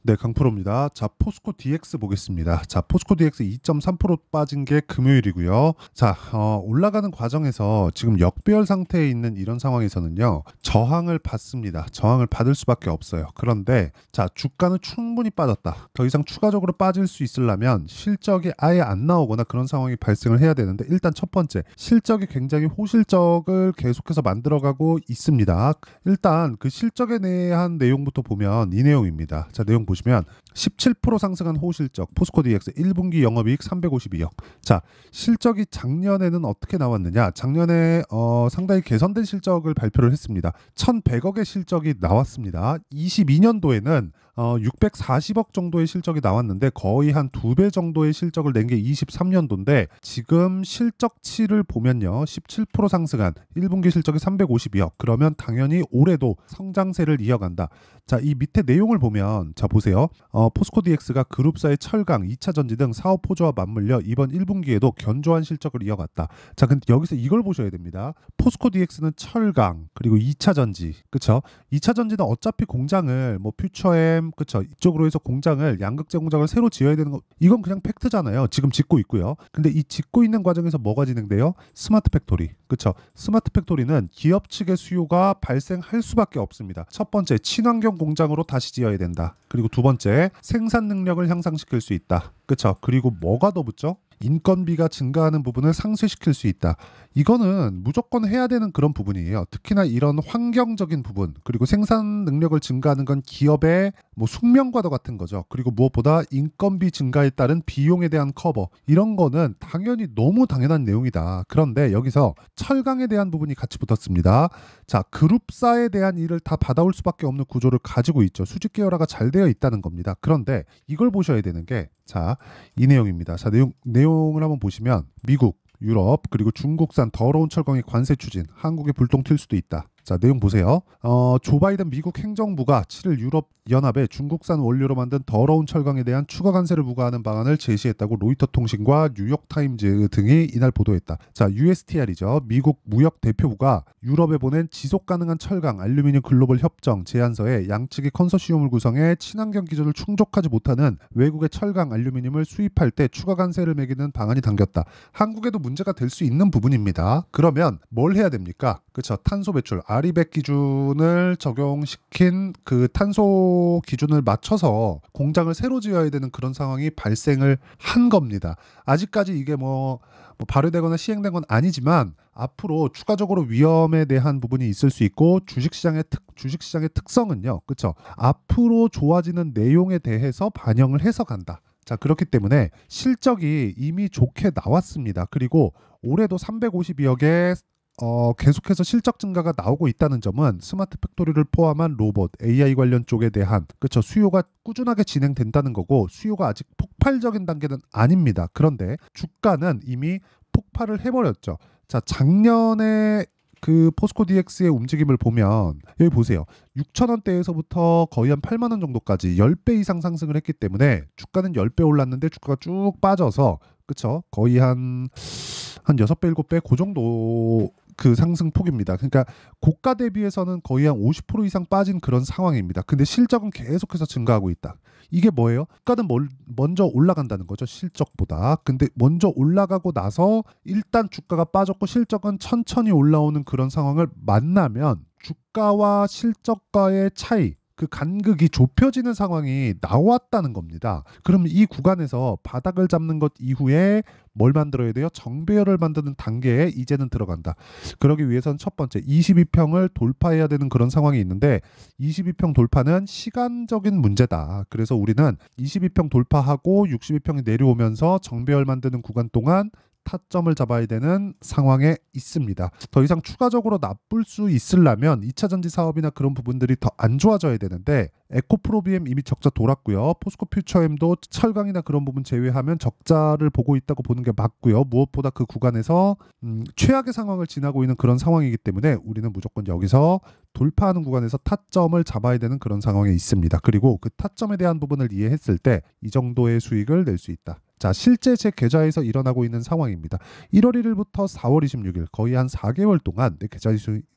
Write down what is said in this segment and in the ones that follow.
네, 강프로입니다. 자, 포스코 DX 보겠습니다. 자, 포스코 DX 2.3% 빠진 게 금요일이고요. 자, 올라가는 과정에서 지금 역배열 상태에 있는 이런 상황에서는요, 저항을 받습니다. 저항을 받을 수밖에 없어요. 그런데, 자, 주가는 충분히 빠졌다. 더 이상 추가적으로 빠질 수 있으려면 실적이 아예 안 나오거나 그런 상황이 발생을 해야 되는데, 일단 첫 번째, 실적이 굉장히 호실적을 계속해서 만들어가고 있습니다. 일단 그 실적에 대한 내용부터 보면 이 내용입니다. 자, 내용 보시면 17% 상승한 호실적 포스코 DX 1분기 영업이익 352억. 자, 실적이 작년에는 어떻게 나왔느냐? 작년에 상당히 개선된 실적을 발표를 했습니다. 1,100억의 실적이 나왔습니다. 22년도에는 640억 정도의 실적이 나왔는데 거의 한 2배 정도의 실적을 낸 게 23년도인데 지금 실적치를 보면요. 17% 상승한 1분기 실적이 352억. 그러면 당연히 올해도 성장세를 이어간다. 자, 이 밑에 내용을 보면 자 보세요. 포스코 DX가 그룹사의 철강, 2차 전지 등 사업 포조와 맞물려 이번 1분기에도 견조한 실적을 이어갔다. 자, 근데 여기서 이걸 보셔야 됩니다. 포스코 DX는 철강, 그리고 2차 전지, 그쵸? 2차 전지는 어차피 공장을 뭐 퓨처엠, 그쵸? 이쪽으로 해서 공장을 양극재 공장을 새로 지어야 되는 거 이건 그냥 팩트잖아요. 지금 짓고 있고요. 근데 이 짓고 있는 과정에서 뭐가 진행돼요? 스마트 팩토리, 그쵸? 스마트 팩토리는 기업 측의 수요가 발생할 수밖에 없습니다. 첫 번째, 친환경 공장으로 다시 지어야 된다. 그리고 두 번째, 생산 능력을 향상시킬 수 있다. 그쵸? 그리고 뭐가 더 붙죠? 인건비가 증가하는 부분을 상쇄시킬 수 있다. 이거는 무조건 해야 되는 그런 부분이에요. 특히나 이런 환경적인 부분, 그리고 생산 능력을 증가하는 건 기업의 뭐 숙명과도 같은 거죠. 그리고 무엇보다 인건비 증가에 따른 비용에 대한 커버, 이런 거는 당연히 너무 당연한 내용이다. 그런데 여기서 철강에 대한 부분이 같이 붙었습니다. 자, 그룹사에 대한 일을 다 받아올 수밖에 없는 구조를 가지고 있죠. 수직 계열화가 잘 되어 있다는 겁니다. 그런데 이걸 보셔야 되는 게, 자, 이 내용입니다. 자, 내용을 한번 보시면 미국, 유럽, 그리고 중국산 더러운 철강의 관세 추진, 한국에 불똥 튈 수도 있다. 자, 내용 보세요. 조 바이든 미국 행정부가 7일 유럽 연합에 중국산 원료로 만든 더러운 철강에 대한 추가 관세를 부과하는 방안을 제시했다고 로이터 통신과 뉴욕타임즈 등이 이날 보도했다. 자, USTR이죠. 미국 무역 대표부가 유럽에 보낸 지속 가능한 철강 알루미늄 글로벌 협정 제안서에 양측이 컨소시엄을 구성해 친환경 기준을 충족하지 못하는 외국의 철강 알루미늄을 수입할 때 추가 관세를 매기는 방안이 담겼다. 한국에도 문제가 될 수 있는 부분입니다. 그러면 뭘 해야 됩니까? 그렇죠. 탄소 배출 아리백 기준을 적용시킨 그 탄소 기준을 맞춰서 공장을 새로 지어야 되는 그런 상황이 발생을 한 겁니다. 아직까지 이게 뭐 발효되거나 시행된 건 아니지만 앞으로 추가적으로 위험에 대한 부분이 있을 수 있고 주식시장의 특성은요. 그렇죠. 앞으로 좋아지는 내용에 대해서 반영을 해서 간다. 자, 그렇기 때문에 실적이 이미 좋게 나왔습니다. 그리고 올해도 352억의 계속해서 실적 증가가 나오고 있다는 점은 스마트 팩토리를 포함한 로봇, AI 관련 쪽에 대한 그쵸 수요가 꾸준하게 진행된다는 거고 수요가 아직 폭발적인 단계는 아닙니다. 그런데 주가는 이미 폭발을 해버렸죠. 자, 작년에 그 포스코 DX의 움직임을 보면 여기 보세요. 6,000원대에서부터 거의 한 8만 원 정도까지 10배 이상 상승을 했기 때문에 주가는 10배 올랐는데 주가가 쭉 빠져서 그쵸? 거의 한 6배, 7배 그 정도 그 상승폭입니다. 그러니까 고가 대비해서는 거의 한 50% 이상 빠진 그런 상황입니다. 근데 실적은 계속해서 증가하고 있다. 이게 뭐예요? 주가는 먼저 올라간다는 거죠. 실적보다. 근데 먼저 올라가고 나서 일단 주가가 빠졌고 실적은 천천히 올라오는 그런 상황을 만나면 주가와 실적과의 차이, 그 간극이 좁혀지는 상황이 나왔다는 겁니다. 그럼 이 구간에서 바닥을 잡는 것 이후에 뭘 만들어야 돼요? 정배열을 만드는 단계에 이제는 들어간다. 그러기 위해서는 첫 번째 22평을 돌파해야 되는 그런 상황이 있는데 22평 돌파는 시간적인 문제다. 그래서 우리는 22평 돌파하고 62평이 내려오면서 정배열 만드는 구간 동안 타점을 잡아야 되는 상황에 있습니다. 더 이상 추가적으로 나쁠 수 있으려면 2차 전지 사업이나 그런 부분들이 더 안 좋아져야 되는데 에코프로비엠 이미 적자 돌았고요. 포스코 퓨처엠도 철강이나 그런 부분 제외하면 적자를 보고 있다고 보는 게 맞고요. 무엇보다 그 구간에서 최악의 상황을 지나고 있는 그런 상황이기 때문에 우리는 무조건 여기서 돌파하는 구간에서 타점을 잡아야 되는 그런 상황에 있습니다. 그리고 그 타점에 대한 부분을 이해했을 때 이 정도의 수익을 낼 수 있다. 자, 실제 제 계좌에서 일어나고 있는 상황입니다. 1월 1일부터 4월 26일 거의 한 4개월 동안 내 계좌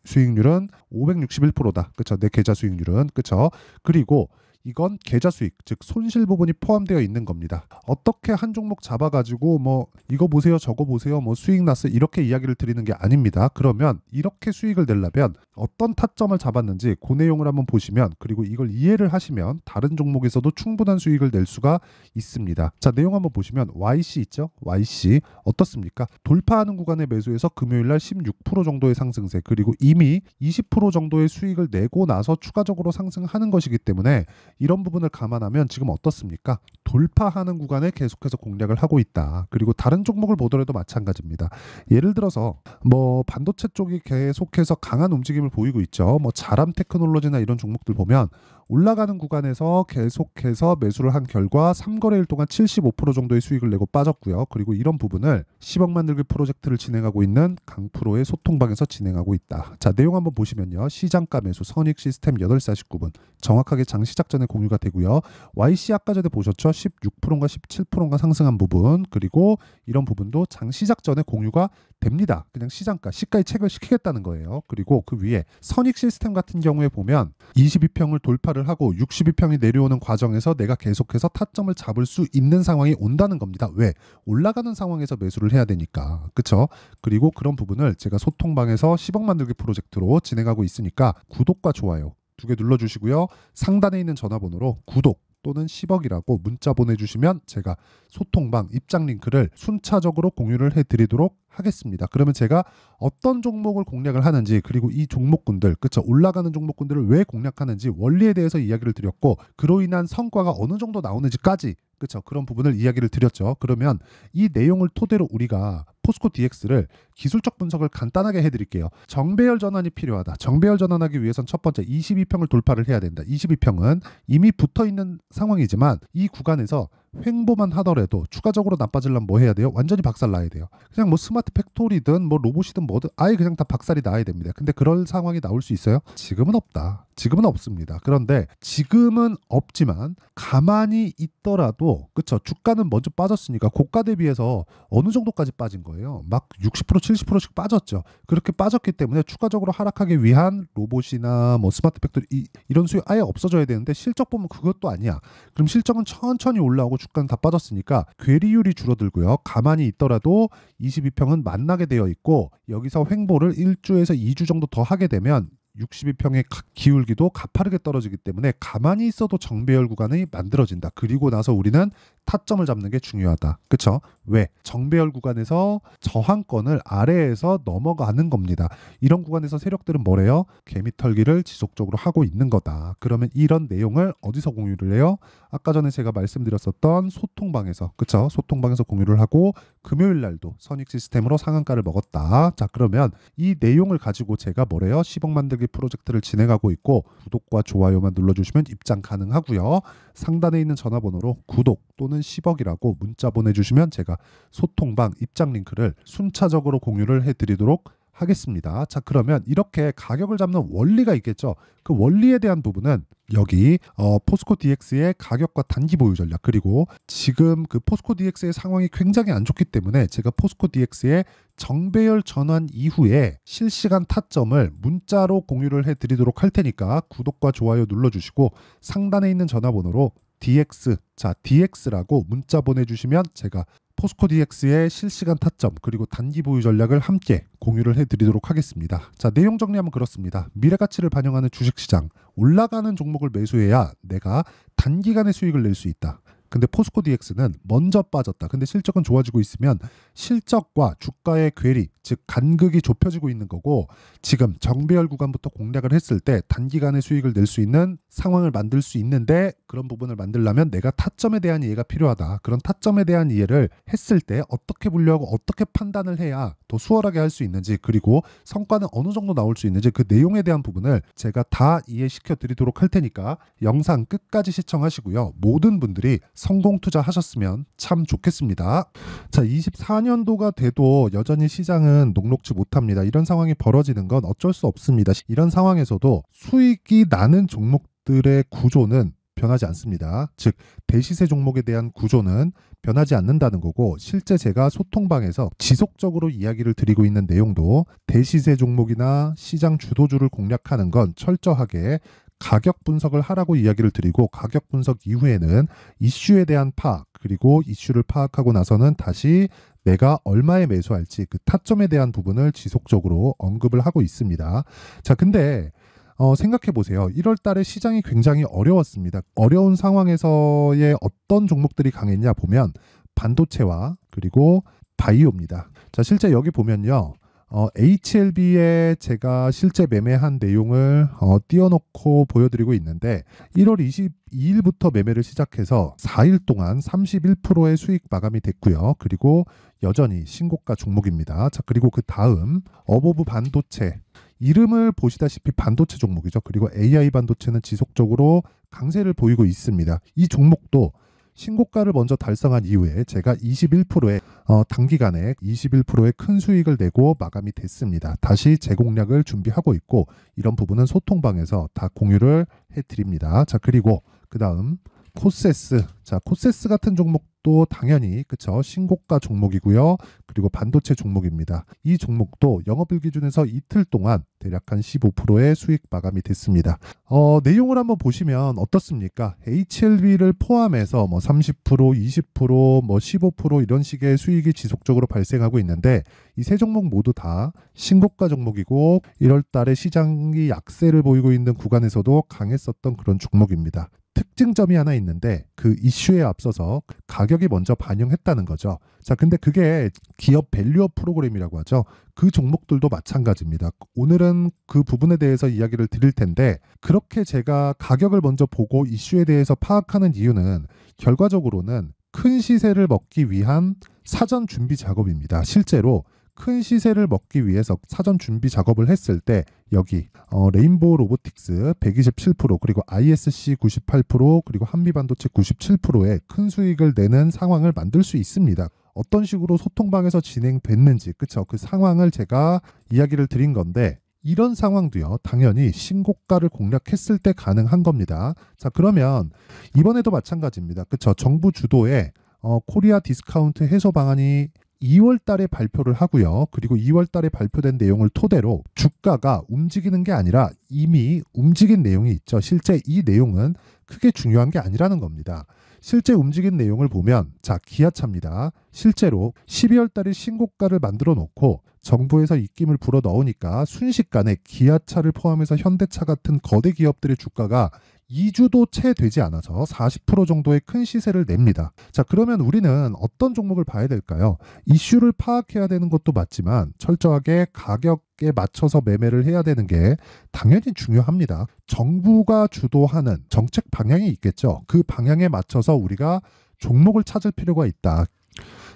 수익률은 561%다. 그렇죠? 내 계좌 수익률은 그렇죠? 그리고 이건 계좌 수익, 즉 손실 부분이 포함되어 있는 겁니다. 어떻게 한 종목 잡아가지고 뭐 이거 보세요, 저거 보세요, 뭐 수익 났어요 이렇게 이야기를 드리는 게 아닙니다. 그러면 이렇게 수익을 내려면 어떤 타점을 잡았는지 그 내용을 한번 보시면, 그리고 이걸 이해를 하시면 다른 종목에서도 충분한 수익을 낼 수가 있습니다. 자, 내용 한번 보시면 YC 있죠? YC 어떻습니까? 돌파하는 구간의 매수에서 금요일날 16% 정도의 상승세, 그리고 이미 20% 정도의 수익을 내고 나서 추가적으로 상승하는 것이기 때문에 이런 부분을 감안하면 지금 어떻습니까? 돌파하는 구간에 계속해서 공략을 하고 있다. 그리고 다른 종목을 보더라도 마찬가지입니다. 예를 들어서 뭐 반도체 쪽이 계속해서 강한 움직임을 보이고 있죠. 뭐 자람 테크놀로지나 이런 종목들 보면 올라가는 구간에서 계속해서 매수를 한 결과 3거래일 동안 75% 정도의 수익을 내고 빠졌고요. 그리고 이런 부분을 10억 만들기 프로젝트를 진행하고 있는 강프로의 소통방에서 진행하고 있다. 자, 내용 한번 보시면요. 시장가 매수 선익 시스템 8시 49분 정확하게 장시작 전에 공유가 되고요. YC 아까 전에 보셨죠? 16%인가 17%인가 상승한 부분, 그리고 이런 부분도 장시작 전에 공유가 됩니다. 그냥 시장가, 시가에 체결시키겠다는 거예요. 그리고 그 위에 선익 시스템 같은 경우에 보면 22평을 돌파를 하고 62평이 내려오는 과정에서 내가 계속해서 타점을 잡을 수 있는 상황이 온다는 겁니다. 왜? 올라가는 상황에서 매수를 해야 되니까. 그쵸? 그리고 그런 부분을 제가 소통방에서 10억 만들기 프로젝트로 진행하고 있으니까 구독과 좋아요 2개 눌러주시고요. 상단에 있는 전화번호로 구독 또는 10억이라고 문자 보내주시면 제가 소통방 입장 링크를 순차적으로 공유를 해드리도록 하겠습니다. 그러면 제가 어떤 종목을 공략을 하는지, 그리고 이 종목군들, 그쵸, 올라가는 종목군들을 왜 공략하는지 원리에 대해서 이야기를 드렸고, 그로 인한 성과가 어느 정도 나오는지까지, 그쵸, 그런 부분을 이야기를 드렸죠. 그러면 이 내용을 토대로 우리가 포스코 DX를 기술적 분석을 간단하게 해드릴게요. 정배열 전환이 필요하다. 정배열 전환하기 위해선 첫 번째 22평을 돌파를 해야 된다. 22평은 이미 붙어있는 상황이지만 이 구간에서 횡보만 하더라도 추가적으로 나빠지려면 뭐 해야 돼요? 완전히 박살 나야 돼요. 그냥 뭐 스마트 팩토리든 뭐 로봇이든 뭐든 아예 그냥 다 박살이 나야 됩니다. 근데 그럴 상황이 나올 수 있어요? 지금은 없다. 지금은 없습니다. 그런데 지금은 없지만 가만히 있더라도, 그쵸, 주가는 먼저 빠졌으니까 고가 대비해서 어느 정도까지 빠진 거예요? 막 60% 70%씩 빠졌죠. 그렇게 빠졌기 때문에 추가적으로 하락하기 위한 로봇이나 뭐 스마트 팩토리 이런 수요 아예 없어져야 되는데, 실적 보면 그것도 아니야. 그럼 실적은 천천히 올라오고 주가는 다 빠졌으니까 괴리율이 줄어들고요. 가만히 있더라도 22평은 만나게 되어 있고, 여기서 횡보를 1주에서 2주 정도 더 하게 되면 62평의 기울기도 가파르게 떨어지기 때문에 가만히 있어도 정배열 구간이 만들어진다. 그리고 나서 우리는 타점을 잡는 게 중요하다. 그쵸? 왜? 정배열 구간에서 저항권을 아래에서 넘어가는 겁니다. 이런 구간에서 세력들은 뭐래요? 개미털기를 지속적으로 하고 있는 거다. 그러면 이런 내용을 어디서 공유를 해요? 아까 전에 제가 말씀드렸었던 소통방에서, 그쵸? 소통방에서 공유를 하고, 금요일 날도 선익 시스템으로 상한가를 먹었다. 자, 그러면 이 내용을 가지고 제가 뭐래요? 10억 만들기 프로젝트를 진행하고 있고, 구독과 좋아요만 눌러주시면 입장 가능하고요. 상단에 있는 전화번호로 구독 또는 10억이라고 문자 보내주시면 제가 소통방 입장 링크를 순차적으로 공유를 해드리도록 하겠습니다. 자, 그러면 이렇게 가격을 잡는 원리가 있겠죠. 그 원리에 대한 부분은 여기 포스코 DX의 가격과 단기 보유 전략, 그리고 지금 그 포스코 DX의 상황이 굉장히 안 좋기 때문에 제가 포스코 DX의 정배열 전환 이후에 실시간 타점을 문자로 공유를 해드리도록 할 테니까 구독과 좋아요 눌러주시고 상단에 있는 전화번호로 DX, 자, DX라고 문자 보내주시면 제가 포스코 DX의 실시간 타점 그리고 단기 보유 전략을 함께 공유를 해드리도록 하겠습니다. 자, 내용 정리하면 그렇습니다. 미래가치를 반영하는 주식시장, 올라가는 종목을 매수해야 내가 단기간에 수익을 낼 수 있다. 근데 포스코 DX는 먼저 빠졌다. 근데 실적은 좋아지고 있으면 실적과 주가의 괴리, 즉 간극이 좁혀지고 있는 거고, 지금 정배열 구간부터 공략을 했을 때 단기간에 수익을 낼 수 있는 상황을 만들 수 있는데, 그런 부분을 만들려면 내가 타점에 대한 이해가 필요하다. 그런 타점에 대한 이해를 했을 때 어떻게 분류하고 어떻게 판단을 해야 더 수월하게 할 수 있는지, 그리고 성과는 어느 정도 나올 수 있는지, 그 내용에 대한 부분을 제가 다 이해시켜 드리도록 할 테니까 영상 끝까지 시청하시고요. 모든 분들이 성공 투자하셨으면 참 좋겠습니다. 자, 24년도가 돼도 여전히 시장은 녹록지 못합니다. 이런 상황이 벌어지는 건 어쩔 수 없습니다. 이런 상황에서도 수익이 나는 종목들의 구조는 변하지 않습니다. 즉, 대시세 종목에 대한 구조는 변하지 않는다는 거고, 실제 제가 소통방에서 지속적으로 이야기를 드리고 있는 내용도 대시세 종목이나 시장 주도주를 공략하는 건 철저하게 가격 분석을 하라고 이야기를 드리고 가격 분석 이후에는 이슈에 대한 파악 그리고 이슈를 파악하고 나서는 다시 내가 얼마에 매수할지 그 타점에 대한 부분을 지속적으로 언급을 하고 있습니다. 자, 근데 생각해 보세요. 1월 달에 시장이 굉장히 어려웠습니다. 어려운 상황에서의 어떤 종목들이 강했냐 보면 반도체와 그리고 바이오입니다. 자, 실제 여기 보면요. HLB에 제가 실제 매매한 내용을 띄워놓고 보여드리고 있는데 1월 22일부터 매매를 시작해서 4일 동안 31%의 수익 마감이 됐고요. 그리고 여전히 신고가 종목입니다. 자, 그리고 그 다음 어보브 반도체 이름을 보시다시피 반도체 종목이죠. 그리고 AI 반도체는 지속적으로 강세를 보이고 있습니다. 이 종목도 신고가를 먼저 달성한 이후에 제가 21%의 단기간에 21%의 큰 수익을 내고 마감이 됐습니다. 다시 재공략을 준비하고 있고 이런 부분은 소통방에서 다 공유를 해드립니다. 자, 그리고 그 다음 코세스. 자, 코세스 같은 종목도 당연히 그쵸 신고가 종목이고요. 그리고 반도체 종목입니다. 이 종목도 영업일 기준에서 이틀 동안 대략 한 15%의 수익 마감이 됐습니다. 내용을 한번 보시면 어떻습니까? HLB를 포함해서 뭐 30%, 20%, 뭐 15% 이런 식의 수익이 지속적으로 발생하고 있는데 이 세 종목 모두 다 신고가 종목이고 1월 달에 시장이 약세를 보이고 있는 구간에서도 강했었던 그런 종목입니다. 특징점이 하나 있는데 그 이슈에 앞서서 가격이 먼저 반영했다는 거죠. 자, 근데 그게 기업 밸류업 프로그램이라고 하죠. 그 종목들도 마찬가지입니다. 오늘은 그 부분에 대해서 이야기를 드릴 텐데 그렇게 제가 가격을 먼저 보고 이슈에 대해서 파악하는 이유는 결과적으로는 큰 시세를 먹기 위한 사전 준비 작업입니다. 실제로 큰 시세를 먹기 위해서 사전 준비 작업을 했을 때 여기 레인보우 로보틱스 127% 그리고 ISC 98% 그리고 한미반도체 97%의 큰 수익을 내는 상황을 만들 수 있습니다. 어떤 식으로 소통방에서 진행됐는지 그쵸 그 상황을 제가 이야기를 드린 건데 이런 상황도요 당연히 신고가를 공략했을 때 가능한 겁니다. 자, 그러면 이번에도 마찬가지입니다. 그쵸 정부 주도의 코리아 디스카운트 해소 방안이 2월 달에 발표를 하고요. 그리고 2월 달에 발표된 내용을 토대로 주가가 움직이는 게 아니라 이미 움직인 내용이 있죠. 실제 이 내용은 크게 중요한 게 아니라는 겁니다. 실제 움직인 내용을 보면 자, 기아차입니다. 실제로 12월 달에 신고가를 만들어 놓고 정부에서 입김을 불어 넣으니까 순식간에 기아차를 포함해서 현대차 같은 거대 기업들의 주가가 2주도 채 되지 않아서 40% 정도의 큰 시세를 냅니다. 자, 그러면 우리는 어떤 종목을 봐야 될까요? 이슈를 파악해야 되는 것도 맞지만 철저하게 가격에 맞춰서 매매를 해야 되는 게 당연히 중요합니다. 정부가 주도하는 정책 방향이 있겠죠. 그 방향에 맞춰서 우리가 종목을 찾을 필요가 있다.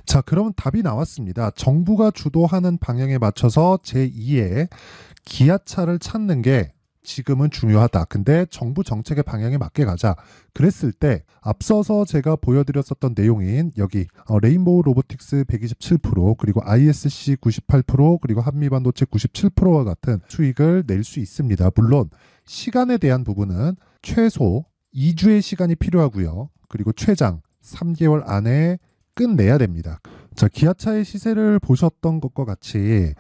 자, 그러면 답이 나왔습니다. 정부가 주도하는 방향에 맞춰서 제2의 기아차를 찾는 게 지금은 중요하다. 근데 정부 정책의 방향에 맞게 가자. 그랬을 때 앞서서 제가 보여드렸었던 내용인 여기 레인보우 로보틱스 127% 그리고 ISC 98% 그리고 한미반도체 97%와 같은 수익을 낼 수 있습니다. 물론 시간에 대한 부분은 최소 2주의 시간이 필요하고요. 그리고 최장 3개월 안에 끝내야 됩니다. 자, 기아차의 시세를 보셨던 것과 같이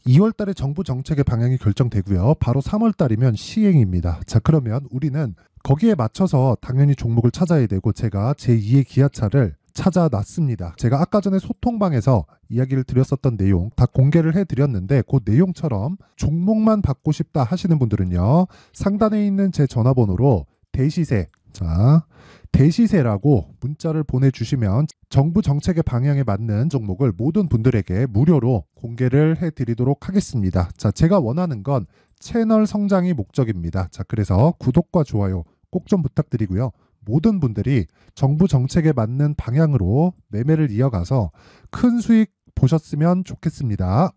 2월 달에 정부 정책의 방향이 결정되고요. 바로 3월 달이면 시행입니다. 자, 그러면 우리는 거기에 맞춰서 당연히 종목을 찾아야 되고 제가 제2의 기아차를 찾아놨습니다. 제가 아까 전에 소통방에서 이야기를 드렸었던 내용 다 공개를 해드렸는데 그 내용처럼 종목만 받고 싶다 하시는 분들은요. 상단에 있는 제 전화번호로 대시세 자 대시세라고 문자를 보내주시면 정부 정책의 방향에 맞는 종목을 모든 분들에게 무료로 공개를 해드리도록 하겠습니다. 자, 제가 원하는 건 채널 성장이 목적입니다. 자, 그래서 구독과 좋아요 꼭 좀 부탁드리고요. 모든 분들이 정부 정책에 맞는 방향으로 매매를 이어가서 큰 수익 보셨으면 좋겠습니다.